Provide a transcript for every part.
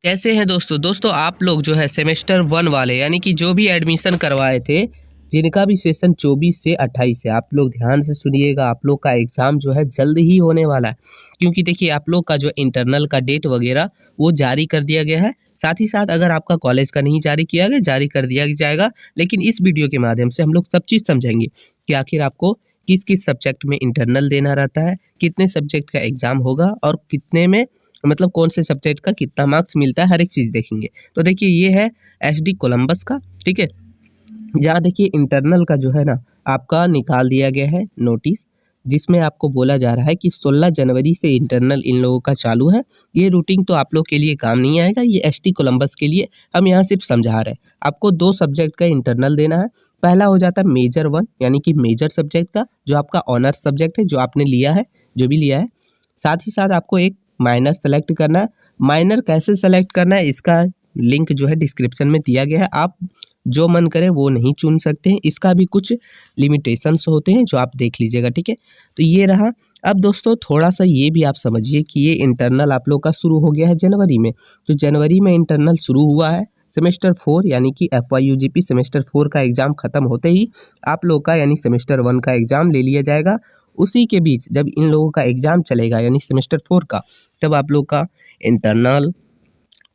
कैसे हैं दोस्तों आप लोग जो है सेमेस्टर 1 वाले यानी कि जो भी एडमिशन करवाए थे, जिनका भी सेशन 24 से 28 है, आप लोग ध्यान से सुनिएगा। आप लोग का एग्ज़ाम जो है जल्द ही होने वाला है, क्योंकि देखिए आप लोग का जो इंटरनल का डेट वगैरह वो जारी कर दिया गया है। साथ ही साथ अगर आपका कॉलेज का नहीं जारी किया गया, जारी कर दिया जाएगा। लेकिन इस वीडियो के माध्यम से हम लोग सब चीज़ समझेंगे कि आखिर आपको किस किस सब्जेक्ट में इंटरनल देना रहता है, कितने सब्जेक्ट का एग्ज़ाम होगा और कितने में मतलब कौन से सब्जेक्ट का कितना मार्क्स मिलता है, हर एक चीज़ देखेंगे। तो देखिए ये है एचडी कोलंबस का, ठीक है। जहाँ देखिए इंटरनल का जो है ना आपका निकाल दिया गया है नोटिस, जिसमें आपको बोला जा रहा है कि 16 जनवरी से इंटरनल इन लोगों का चालू है। ये रूटीन तो आप लोग के लिए काम नहीं आएगा, ये एचटी कोलंबस के लिए हम यहाँ सिर्फ समझा रहे हैं। आपको 2 सब्जेक्ट का इंटरनल देना है। पहला हो जाता है मेजर 1 यानी कि मेजर सब्जेक्ट का, जो आपका ऑनर्स सब्जेक्ट है, जो आपने लिया है, जो भी लिया है। साथ ही साथ आपको एक माइनर सेलेक्ट करना है। माइनर कैसे सेलेक्ट करना है इसका लिंक जो है डिस्क्रिप्शन में दिया गया है। आप जो मन करे वो नहीं चुन सकते हैं, इसका भी कुछ लिमिटेशंस होते हैं जो आप देख लीजिएगा, ठीक है। तो ये रहा। अब दोस्तों थोड़ा सा ये भी आप समझिए कि ये इंटरनल आप लोग का शुरू हो गया है जनवरी में। तो जनवरी में इंटरनल शुरू हुआ है। सेमेस्टर 4 यानी कि FYUGP सेमेस्टर 4 का एग्ज़ाम ख़त्म होते ही आप लोग का यानी सेमेस्टर 1 का एग्ज़ाम ले लिया जाएगा। उसी के बीच जब इन लोगों का एग्ज़ाम चलेगा यानी सेमेस्टर 4 का, तब आप लोग का इंटरनल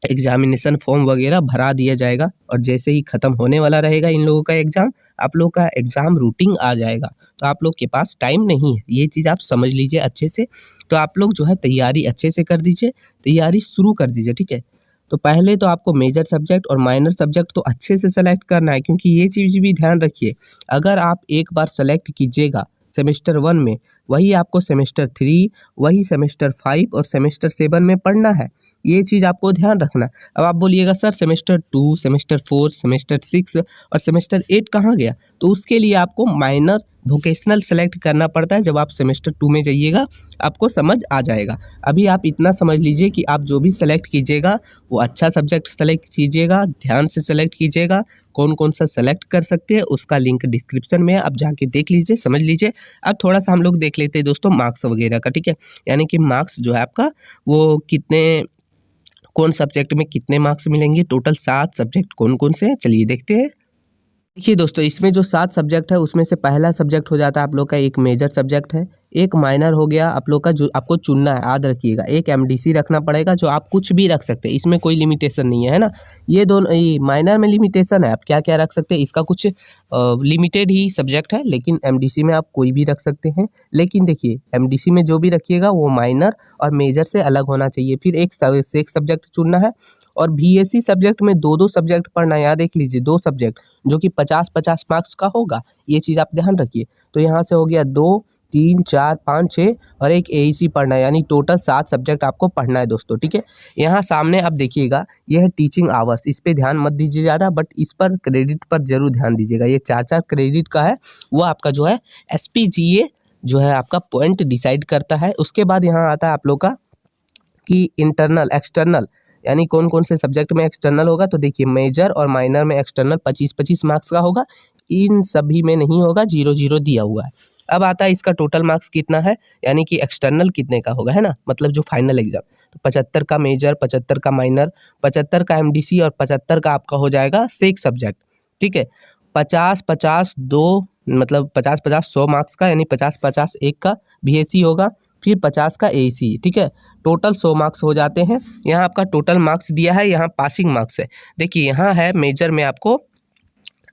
एग्जामिनेशन फॉर्म वगैरह भरा दिया जाएगा। और जैसे ही ख़त्म होने वाला रहेगा इन लोगों का एग्ज़ाम, आप लोग का एग्ज़ाम रूटीन आ जाएगा। तो आप लोग के पास टाइम नहीं है, ये चीज़ आप समझ लीजिए अच्छे से। तो आप लोग जो है तैयारी अच्छे से कर दीजिए, तैयारी शुरू कर दीजिए, ठीक है। तो पहले तो आपको मेजर सब्जेक्ट और माइनर सब्जेक्ट तो अच्छे से सेलेक्ट करना है, क्योंकि ये चीज़ भी ध्यान रखिए, अगर आप एक बार सेलेक्ट कीजिएगा सेमेस्टर 1 में, वही आपको सेमेस्टर 3, वही सेमेस्टर 5 और सेमेस्टर 7 में पढ़ना है। ये चीज़ आपको ध्यान रखना है। अब आप बोलिएगा सर सेमेस्टर 2, सेमेस्टर 4, सेमेस्टर 6 और सेमेस्टर 8 कहाँ गया? तो उसके लिए आपको माइनर वोकेशनल सेलेक्ट करना पड़ता है। जब आप सेमेस्टर 2 में जाइएगा आपको समझ आ जाएगा। अभी आप इतना समझ लीजिए कि आप जो भी सेलेक्ट कीजिएगा वो अच्छा सब्जेक्ट सेलेक्ट कीजिएगा, ध्यान से सेलेक्ट कीजिएगा। कौन कौन सा सेलेक्ट कर सकते हैं उसका लिंक डिस्क्रिप्शन में है, आप जाके देख लीजिए, समझ लीजिए। अब थोड़ा सा हम लोग देख लेते हैं दोस्तों मार्क्स वगैरह का, ठीक है। यानी कि मार्क्स जो है आपका वो कितने, कौन सब्जेक्ट में कितने मार्क्स मिलेंगे। टोटल 7 सब्जेक्ट कौन कौन से हैं, चलिए देखते हैं। देखिए दोस्तों इसमें जो 7 सब्जेक्ट है उसमें से पहला सब्जेक्ट हो जाता है आप लोग का एक मेजर सब्जेक्ट है, एक माइनर हो गया आप लोग का, जो आपको चुनना है, याद रखिएगा। एक MDC रखना पड़ेगा, जो आप कुछ भी रख सकते हैं, इसमें कोई लिमिटेशन नहीं है, है ना। ये दोनों माइनर में लिमिटेशन है, आप क्या क्या रख सकते हैं, इसका कुछ लिमिटेड ही सब्जेक्ट है, लेकिन MDC में आप कोई भी रख सकते हैं। लेकिन देखिए MDC में जो भी रखिएगा वो माइनर और मेजर से अलग होना चाहिए। फिर एक सब्जेक्ट चुनना है। और BSc सब्जेक्ट में 2-2 सब्जेक्ट पढ़ना है, याद देख लीजिए, 2 सब्जेक्ट जो कि 50-50 मार्क्स का होगा, ये चीज़ आप ध्यान रखिए। तो यहाँ से हो गया 2, 3, 4, 5, 6 और एक AEC पढ़ना है, यानी टोटल 7 सब्जेक्ट आपको पढ़ना है दोस्तों, ठीक है। यहाँ सामने आप देखिएगा ये है टीचिंग आवर्स, इस पर ध्यान मत दीजिए ज़्यादा, बट इस पर क्रेडिट पर जरूर ध्यान दीजिएगा। ये 4-4 क्रेडिट का है, वो आपका जो है SPGA जो है आपका पॉइंट डिसाइड करता है। उसके बाद यहाँ आता है आप लोग का कि इंटरनल एक्सटर्नल, यानी कौन कौन से सब्जेक्ट में एक्सटर्नल होगा। तो देखिए मेजर और माइनर में एक्सटर्नल 25-25 मार्क्स का होगा, इन सभी में नहीं होगा, 0-0 दिया हुआ है। अब आता है इसका टोटल मार्क्स कितना है, यानी कि एक्सटर्नल कितने का होगा, है ना, मतलब जो फाइनल एग्जाम। तो 75 का मेजर, 75 का माइनर, 75 का MDC और 75 का आपका हो जाएगा सेक सब्जेक्ट, ठीक है। 50-50 2 मतलब 50-50 100 मार्क्स का, यानी 50-50 एक का BSc होगा, फिर 50 का AEC, ठीक है। टोटल 100 मार्क्स हो जाते हैं। यहाँ आपका टोटल मार्क्स दिया है, यहाँ पासिंग मार्क्स है। देखिए यहाँ है मेजर में आपको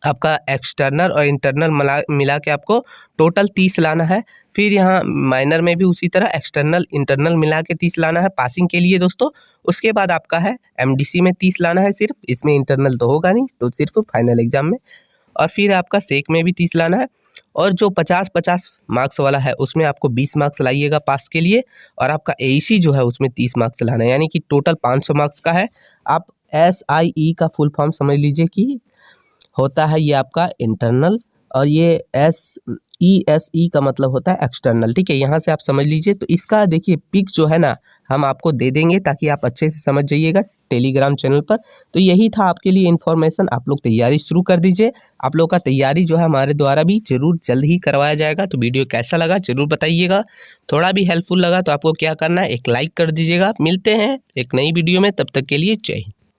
आपका एक्सटर्नल और इंटरनल मिला के आपको टोटल 30 लाना है। फिर यहाँ माइनर में भी उसी तरह एक्सटर्नल इंटरनल मिला के 30 लाना है पासिंग के लिए दोस्तों। उसके बाद आपका है MDC में 30 लाना है सिर्फ, इसमें इंटरनल तो होगा नहीं, तो सिर्फ फाइनल एग्जाम में। और फिर आपका सेक में भी 30 लाना है। और जो 50-50 मार्क्स वाला है उसमें आपको 20 मार्क्स लाइएगा पास के लिए। और आपका AEC जो है उसमें 30 मार्क्स लाना है, यानी कि टोटल 500 मार्क्स का है। आप SIE का फुल फॉर्म समझ लीजिए कि होता है ये आपका इंटरनल और ये SESE का मतलब होता है एक्सटर्नल, ठीक है, यहाँ से आप समझ लीजिए। तो इसका देखिए पिक जो है ना हम आपको दे देंगे ताकि आप अच्छे से समझ जाइएगा टेलीग्राम चैनल पर। तो यही था आपके लिए इन्फॉर्मेशन, आप लोग तैयारी शुरू कर दीजिए। आप लोग का तैयारी जो है हमारे द्वारा भी जरूर जल्द ही करवाया जाएगा। तो वीडियो कैसा लगा जरूर बताइएगा, थोड़ा भी हेल्पफुल लगा तो आपको क्या करना है, एक लाइक कर दीजिएगा। मिलते हैं एक नई वीडियो में, तब तक के लिए जय हिंद।